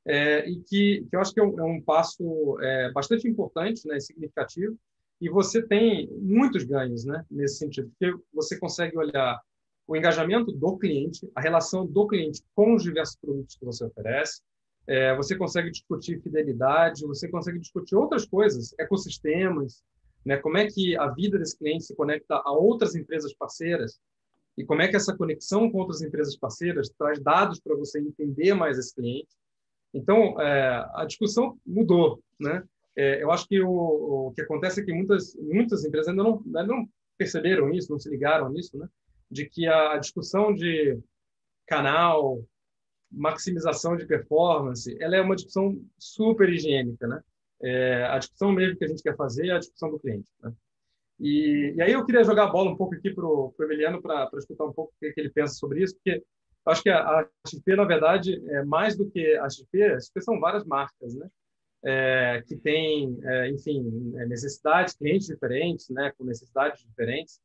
e que eu acho que é um passo bastante importante, né, significativo, e você tem muitos ganhos, né, nesse sentido, porque você consegue olhar o engajamento do cliente, a relação do cliente com os diversos produtos que você oferece, você consegue discutir fidelidade, você consegue discutir outras coisas, ecossistemas, né, como é que a vida desse cliente se conecta a outras empresas parceiras, e como é que essa conexão com outras empresas parceiras traz dados para você entender mais esse cliente. Então, a discussão mudou, né? Eu acho que o que acontece é que muitas empresas ainda não perceberam isso, não se ligaram nisso, né? De que a discussão de canal, maximização de performance, ela é uma discussão super higiênica, né? A discussão mesmo que a gente quer fazer é a discussão do cliente, né? E aí eu queria jogar a bola um pouco aqui para o Emiliano para escutar um pouco o que ele pensa sobre isso, porque eu acho que a XP, na verdade, é mais do que a XP são várias marcas, né? Que têm, enfim, necessidades, clientes diferentes, né? Com necessidades diferentes.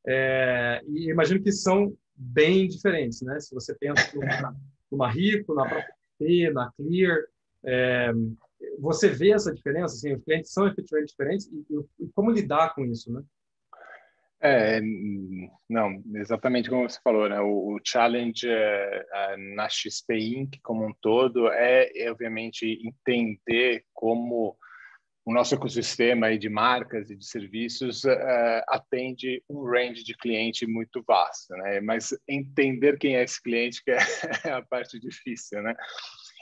E imagino que são bem diferentes, né? Se você pensa numa Rico, na própria XP, na Clear, você vê essa diferença? Assim, os clientes são efetivamente diferentes e como lidar com isso, né? Não, exatamente como você falou, né? O challenge na XP Inc. como um todo obviamente, entender como o nosso ecossistema aí de marcas e de serviços atende um range de cliente muito vasto, né? Mas entender quem é esse cliente que é a parte difícil, né?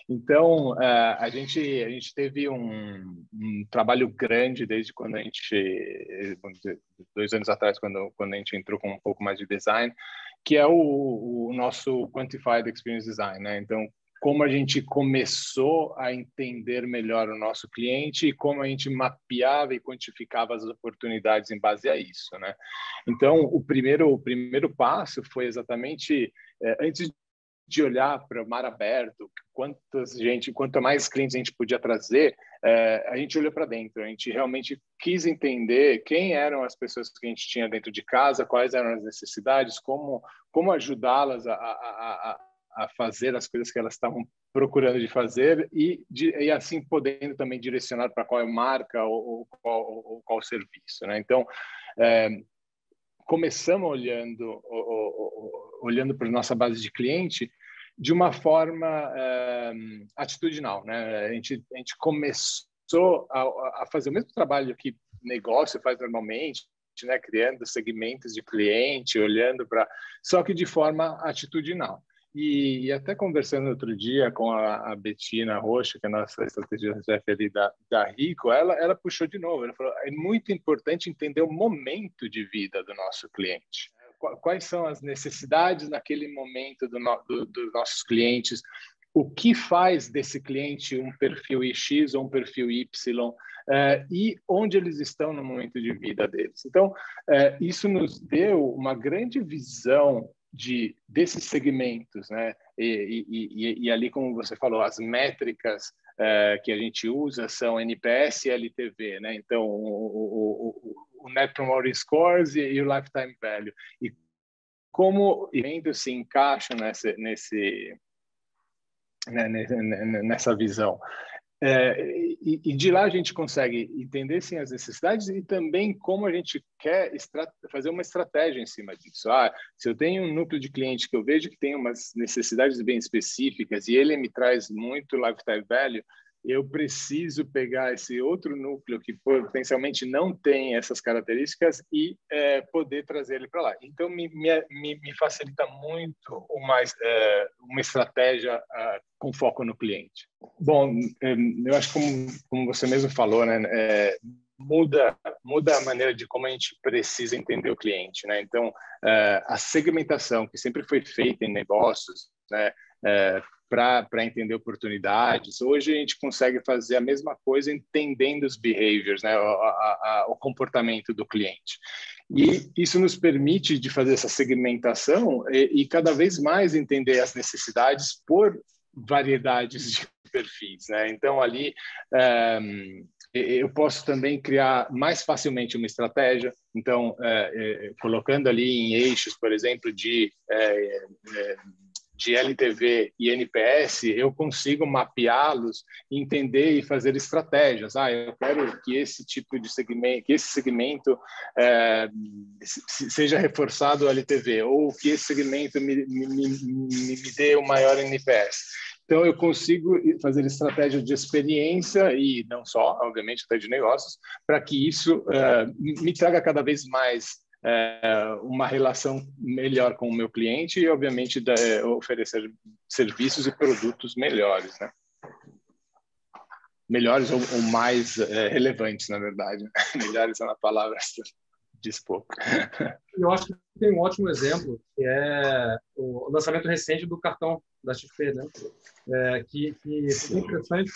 Então, a gente teve um trabalho grande desde quando a gente, vamos dizer, 2 anos atrás, quando a gente entrou com um pouco mais de design, que é o nosso Quantified Experience Design, né? Então, como a gente começou a entender melhor o nosso cliente e como a gente mapeava e quantificava as oportunidades em base a isso, né? Então, o primeiro passo foi exatamente, antes de olhar para o mar aberto, quanto mais clientes a gente podia trazer, a gente olhou para dentro, a gente realmente quis entender quem eram as pessoas que a gente tinha dentro de casa, quais eram as necessidades, como ajudá-las a fazer as coisas que elas estavam procurando de fazer e assim podendo também direcionar para qual marca ou qual serviço, né? Então, começamos olhando para a nossa base de cliente de uma forma atitudinal, né? A gente começou a fazer o mesmo trabalho que negócio faz normalmente, né? Criando segmentos de cliente, olhando para... Só que de forma atitudinal. E até conversando outro dia com a Betina Rocha, que é a nossa estrategista-chefe ali da Rico, ela puxou de novo. Ela falou: é muito importante entender o momento de vida do nosso cliente. Quais são as necessidades naquele momento dos nossos clientes? O que faz desse cliente um perfil X ou um perfil Y? E onde eles estão no momento de vida deles. Então, isso nos deu uma grande visão desses segmentos, né? E ali, como você falou, as métricas que a gente usa são NPS e LTV, né? Então, o Net Promoter Scores e o Lifetime Value. E como eventos se encaixam nessa visão. E de lá a gente consegue entender, sim, as necessidades e também como a gente quer fazer uma estratégia em cima disso. Se eu tenho um núcleo de cliente que eu vejo que tem umas necessidades bem específicas e ele me traz muito lifetime value, eu preciso pegar esse outro núcleo que potencialmente não tem essas características e poder trazer ele para lá. Então, me facilita muito uma estratégia com foco no cliente. Bom, eu acho que como você mesmo falou, né, muda a maneira de como a gente precisa entender o cliente, né? Então, a segmentação que sempre foi feita em negócios, né, para entender oportunidades. Hoje a gente consegue fazer a mesma coisa entendendo os behaviors, né, o comportamento do cliente. E isso nos permite de fazer essa segmentação e cada vez mais entender as necessidades por variedades de perfis, né? Então, ali eu posso também criar mais facilmente uma estratégia. Então, colocando ali em eixos, por exemplo, de LTV e NPS, eu consigo mapeá-los, entender e fazer estratégias. Eu quero que esse tipo de segmento, que esse segmento seja reforçado o LTV, ou que esse segmento me dê o maior NPS. Então, eu consigo fazer estratégias de experiência e não só, obviamente, até de negócios, para que isso me traga cada vez mais uma relação melhor com o meu cliente e, obviamente, oferecer serviços e produtos melhores, né? Melhores ou mais relevantes, na verdade. Melhores é uma palavra diz pouco. Eu acho que tem um ótimo exemplo, que é o lançamento recente do cartão da XP, né? Que foi interessante,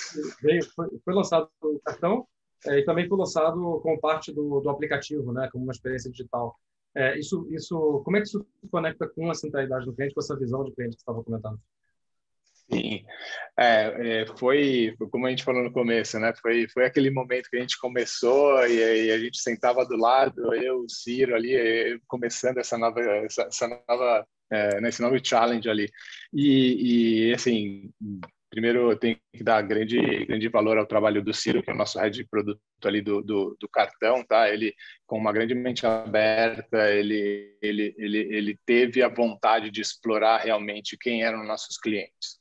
foi lançado o cartão e também foi lançado como parte do aplicativo, né? Como uma experiência digital. Como é que isso se conecta com a centralidade do cliente, com essa visão de cliente que você estava comentando? Sim, foi como a gente falou no começo, né? Foi aquele momento que a gente começou e a gente sentava do lado, eu, o Ciro ali, começando esse novo challenge ali. E assim, primeiro eu tenho que dar grande valor ao trabalho do Ciro, que é o nosso head de produto ali do cartão, tá? Ele, com uma grande mente aberta, ele teve a vontade de explorar realmente quem eram nossos clientes.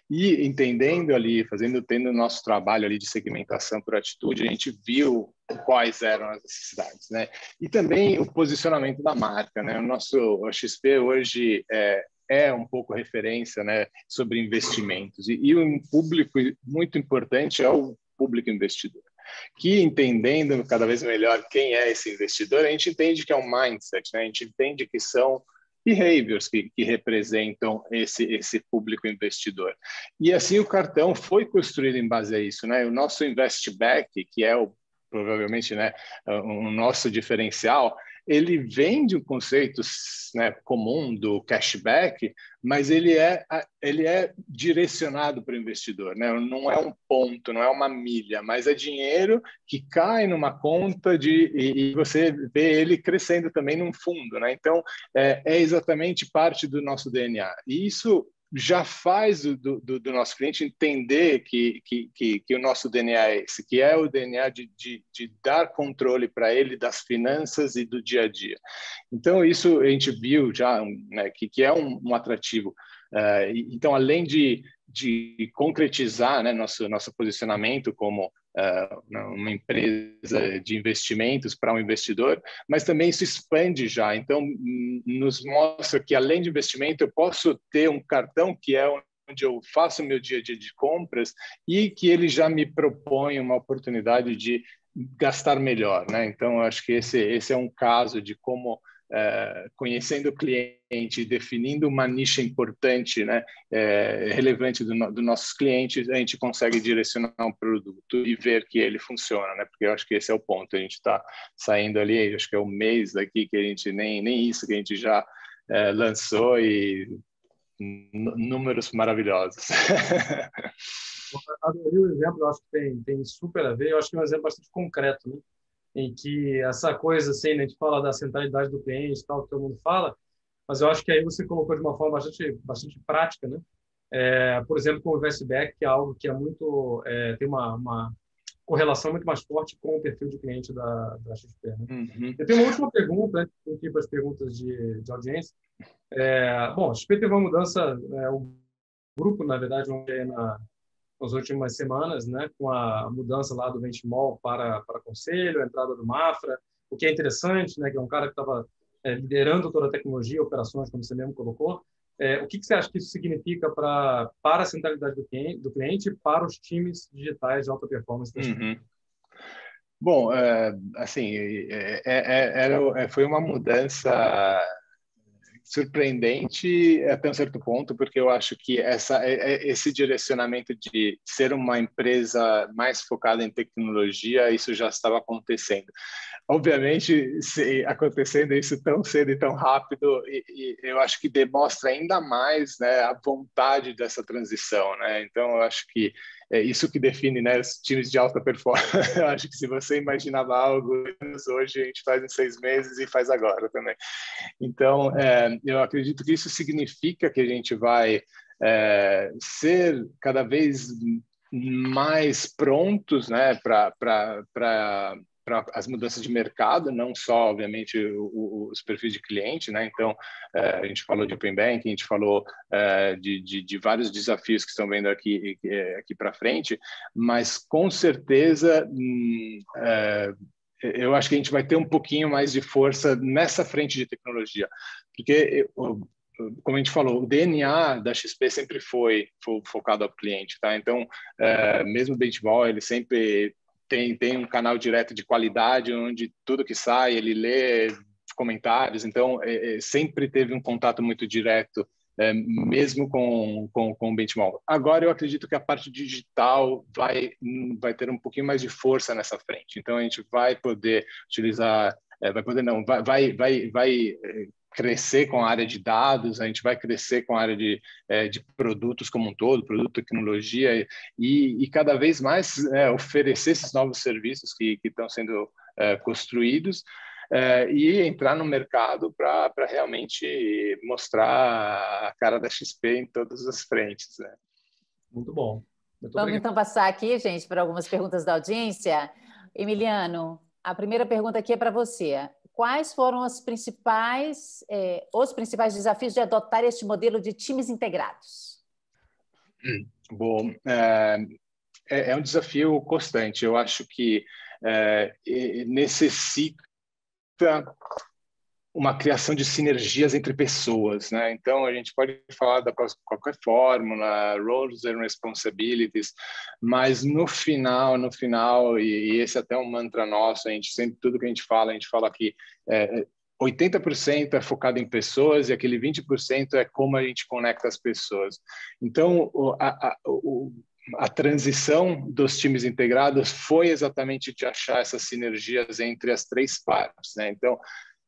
E entendendo ali, tendo o nosso trabalho ali de segmentação por atitude, a gente viu quais eram as necessidades, né? E também o posicionamento da marca, né? O XP hoje é um pouco referência, né, sobre investimentos. E um público muito importante é o público investidor, que, entendendo cada vez melhor quem é esse investidor, a gente entende que é um mindset, né? A gente entende que são behaviors que representam esse público investidor. E assim o cartão foi construído em base a isso, né? O nosso Investback, que é provavelmente, né, o nosso diferencial, ele vem de um conceito, né, comum do cashback, mas ele é direcionado para o investidor, né? Não é um ponto, não é uma milha, mas é dinheiro que cai numa conta e você vê ele crescendo também num fundo, né? Então, é exatamente parte do nosso DNA. E isso já faz do nosso cliente entender que o nosso DNA é esse, que é o DNA de dar controle para ele das finanças e do dia a dia. Então, isso a gente viu já, né, que é um atrativo. Então, além de de concretizar, né, nosso posicionamento como uma empresa de investimentos para um investidor, mas também isso expande já. Então, nos mostra que, além de investimento, eu posso ter um cartão que é onde eu faço o meu dia a dia de compras e que ele já me propõe uma oportunidade de gastar melhor, né? Então, eu acho que esse é um caso de como, conhecendo o cliente, definindo uma nicha importante, né, relevante dos nossos clientes, a gente consegue direcionar um produto e ver que ele funciona, né? Porque eu acho que esse é o ponto. A gente está saindo ali, acho que é um mês daqui que a gente nem isso que a gente já lançou e números maravilhosos. Adorei o exemplo, eu acho que tem super a ver. Eu acho que é um exemplo bastante concreto, né? Em que essa coisa, assim, né, a gente fala da centralidade do cliente, tal, que todo mundo fala, mas eu acho que aí você colocou de uma forma bastante prática, né? Por exemplo, com o Investback, que é algo que é muito, tem uma correlação muito mais forte com o perfil de cliente da XP, né? Uhum. Eu tenho uma última pergunta, antes de ir para as perguntas de audiência. Bom, a XP teve uma mudança, o grupo, na verdade, nas últimas semanas, né, com a mudança lá do Benchmall para conselho, a entrada do Mafra, o que é interessante, né, que é um cara que estava liderando toda a tecnologia, operações, como você mesmo colocou. O que você acha que isso significa para a centralidade do cliente e para os times digitais de alta performance? Uhum. Bom, assim, foi uma mudança surpreendente até um certo ponto, porque eu acho que esse direcionamento de ser uma empresa mais focada em tecnologia, isso já estava acontecendo. Obviamente, acontecendo isso tão cedo e tão rápido, e eu acho que demonstra ainda mais, né, a vontade dessa transição, né? Então, eu acho que é isso que define, né, os times de alta performance. Eu acho que se você imaginava algo hoje, a gente faz em 6 meses e faz agora também. Então, eu acredito que isso significa que a gente vai ser cada vez mais prontos, né, para as mudanças de mercado, não só, obviamente, os perfis de cliente, né? Então, a gente falou de Open Banking, a gente falou de vários desafios que estão vendo aqui para frente, mas, com certeza, eu acho que a gente vai ter um pouquinho mais de força nessa frente de tecnologia, porque, como a gente falou, o DNA da XP sempre foi focado ao cliente, tá? Então, mesmo o Benchmall, ele sempre tem um canal direto de qualidade, onde tudo que sai, ele lê comentários, então sempre teve um contato muito direto, mesmo com o Benchmall. Agora, eu acredito que a parte digital vai ter um pouquinho mais de força nessa frente, então a gente vai poder utilizar, vai crescer com a área de dados, a gente vai crescer com a área de produtos como um todo, produto, tecnologia, e cada vez mais oferecer esses novos serviços que estão sendo construídos, e entrar no mercado para realmente mostrar a cara da XP em todas as frentes, né? Muito bom. Vamos então passar aqui, gente, para algumas perguntas da audiência. Emiliano, a primeira pergunta aqui é para você. Quais foram os principais desafios de adotar este modelo de times integrados? Bom, é um desafio constante. Eu acho que necessita uma criação de sinergias entre pessoas, né? Então, a gente pode falar da qualquer fórmula, roles and responsibilities, mas no final, e esse é até um mantra nosso, a gente sempre, tudo que a gente fala que 80% é focado em pessoas e aquele 20% é como a gente conecta as pessoas. Então, a transição dos times integrados foi exatamente de achar essas sinergias entre as três partes, né? Então,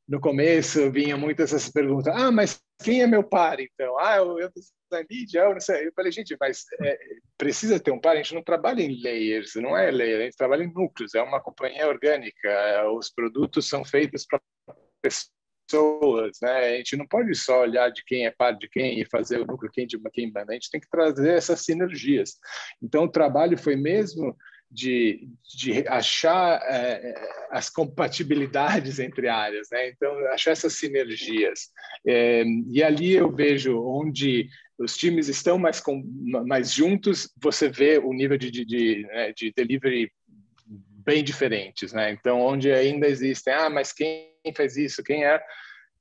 no começo vinha muitas essas perguntas, mas quem é meu par, então? Eu da mídia, eu não sei. Eu falei, gente, mas precisa ter um par, a gente não trabalha em layers, não é layer, a gente trabalha em núcleos, é uma companhia orgânica, os produtos são feitos para pessoas, né? A gente não pode só olhar de quem é par de quem e fazer o núcleo quem manda, a gente tem que trazer essas sinergias. Então, o trabalho foi mesmo de achar as compatibilidades entre áreas, né? Então, achar essas sinergias. E ali eu vejo onde os times estão mais juntos, você vê o nível de delivery bem diferentes, né? Então, onde ainda existem, mas quem faz isso, quem é,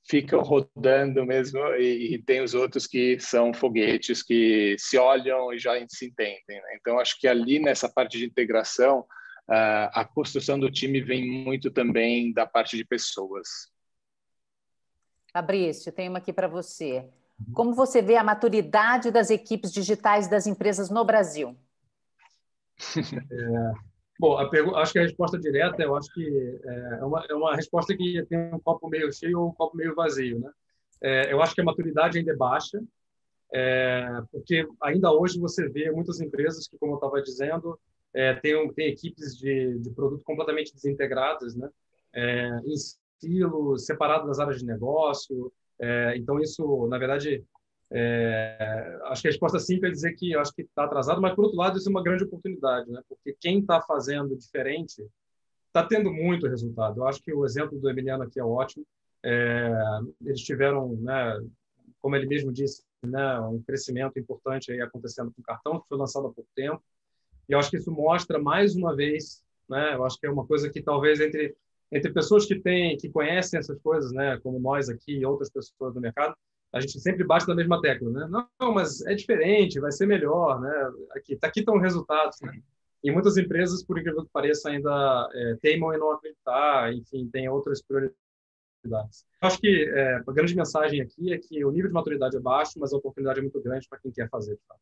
ficam rodando mesmo, e tem os outros que são foguetes, que se olham e já se entendem, né? Então, acho que ali nessa parte de integração, a construção do time vem muito também da parte de pessoas. Fabrício, tenho uma aqui para você. Como você vê a maturidade das equipes digitais das empresas no Brasil? Bom, acho que a resposta direta, eu acho que é uma resposta que tem um copo meio cheio ou um copo meio vazio, né? Eu acho que a maturidade ainda é baixa, porque ainda hoje você vê muitas empresas que, como eu estava dizendo, tem equipes de produto completamente desintegradas, né? Em silos, separadas das áreas de negócio. Então, isso, na verdade, acho que a resposta simples é dizer que eu acho que está atrasado, mas, por outro lado, isso é uma grande oportunidade, né? Porque quem está fazendo diferente está tendo muito resultado. Eu acho que o exemplo do Emiliano aqui é ótimo. Eles tiveram, né, como ele mesmo disse, né, um crescimento importante aí acontecendo com o cartão, que foi lançado há pouco tempo. E eu acho que isso mostra, mais uma vez, né, eu acho que é uma coisa que talvez entre pessoas que conhecem essas coisas, né, como nós aqui e outras pessoas do mercado, a gente sempre bate na mesma tecla, né? Não, mas é diferente, vai ser melhor, né? Aqui estão os resultados, né? E muitas empresas, por incrível que pareça, ainda teimam em não acreditar, enfim, tem outras prioridades. Eu acho que a grande mensagem aqui é que o nível de maturidade é baixo, mas a oportunidade é muito grande para quem quer fazer, de fato.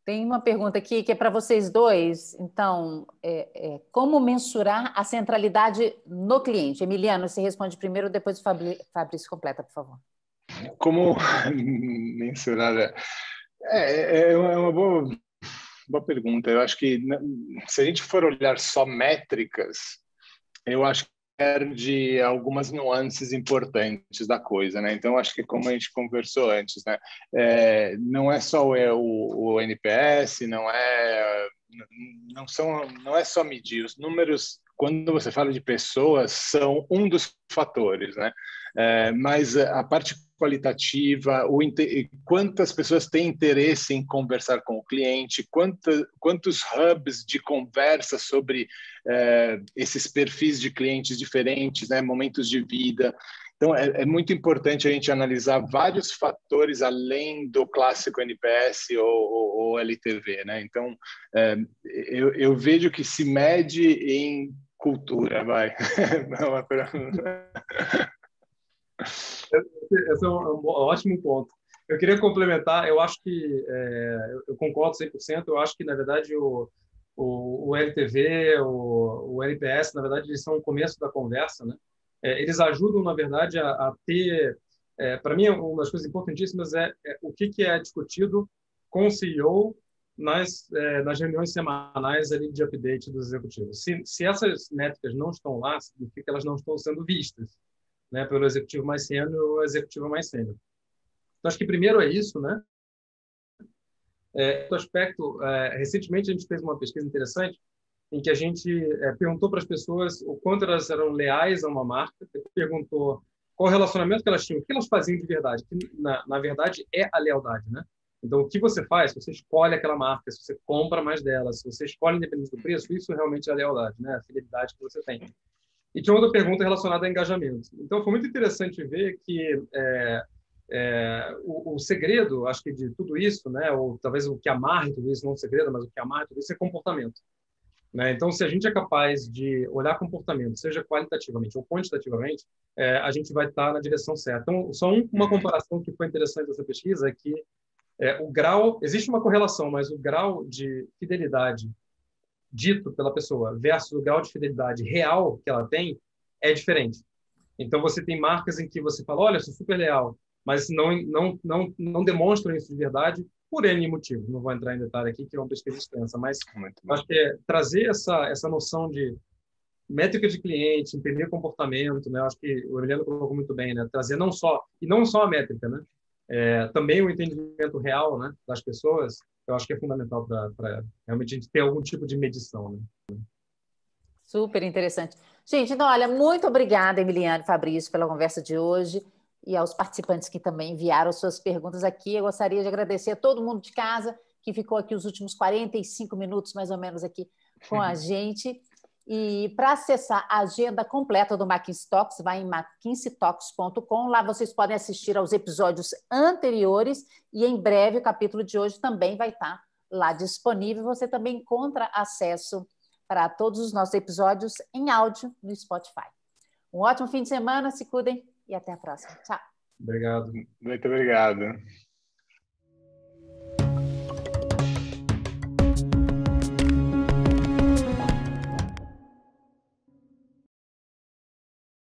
Tem uma pergunta aqui que é para vocês dois. Então, como mensurar a centralidade no cliente? Emiliano, você responde primeiro, depois o Fabrício completa, por favor. Como mensurar? É uma boa pergunta. Eu acho que se a gente for olhar só métricas, eu acho que perde algumas nuances importantes da coisa, né? Então, acho que como a gente conversou antes, né? Não é só o NPS, não é só medir. Os números, quando você fala de pessoas, são um dos fatores, né? Mas a parte qualitativa, quantas pessoas têm interesse em conversar com o cliente, quantos hubs de conversa sobre esses perfis de clientes diferentes, né, momentos de vida. Então, é muito importante a gente analisar vários fatores além do clássico NPS ou LTV, né? Então, eu vejo que se mede em cultura, vai. Esse é um ótimo ponto. Eu queria complementar, eu acho que, eu concordo 100%, eu acho que, na verdade, o LTV, o NPS, na verdade, eles são o começo da conversa, né? Eles ajudam, na verdade, a ter... para mim, uma das coisas importantíssimas é o que é discutido com o CEO nas reuniões semanais ali de update dos executivos. Se essas métricas não estão lá, significa que elas não estão sendo vistas, né, pelo executivo mais sênior ou executivo mais sênior. Então, acho que primeiro é isso, né? Outro aspecto, recentemente a gente fez uma pesquisa interessante em que a gente perguntou para as pessoas o quanto elas eram leais a uma marca, perguntou qual o relacionamento que elas tinham, o que elas faziam de verdade, que na verdade é a lealdade, né? Então, o que você faz? Você escolhe aquela marca, se você compra mais dela, se você escolhe independente do preço, isso realmente é a lealdade, né? A fidelidade que você tem. E tinha outra pergunta relacionada a engajamento. Então, foi muito interessante ver que o segredo, acho que de tudo isso, né, ou talvez o que amarre tudo isso, não o segredo, mas o que amarre tudo isso é comportamento. Né? Então, se a gente é capaz de olhar comportamento, seja qualitativamente ou quantitativamente, a gente vai estar na direção certa. Então, só uma comparação que foi interessante dessa pesquisa é que o grau, existe uma correlação, mas o grau de fidelidade dito pela pessoa versus o grau de fidelidade real que ela tem é diferente. Então, você tem marcas em que você fala, olha, sou super leal, mas não demonstram isso de verdade por N motivo. Não vou entrar em detalhe aqui, que é uma pesquisa extensa, mas acho que trazer essa noção de métrica de cliente, entender comportamento, né? Acho que o Emiliano colocou muito bem, né? Trazer não só a métrica, né? Também o entendimento real, né, das pessoas, eu acho que é fundamental para realmente a gente ter algum tipo de medição, né? Super interessante. Gente, então, olha, muito obrigada, Emiliano e Fabrício, pela conversa de hoje. e aos participantes que também enviaram suas perguntas aqui. Eu gostaria de agradecer a todo mundo de casa que ficou aqui os últimos 45 minutos, mais ou menos, aqui com a gente. E para acessar a agenda completa do McKinsey Talks, vai em mckinseytalks.com. Lá vocês podem assistir aos episódios anteriores e, em breve, o capítulo de hoje também vai estar lá disponível. Você também encontra acesso para todos os nossos episódios em áudio no Spotify. Um ótimo fim de semana, se cuidem e até a próxima. Tchau. Obrigado. Muito obrigado.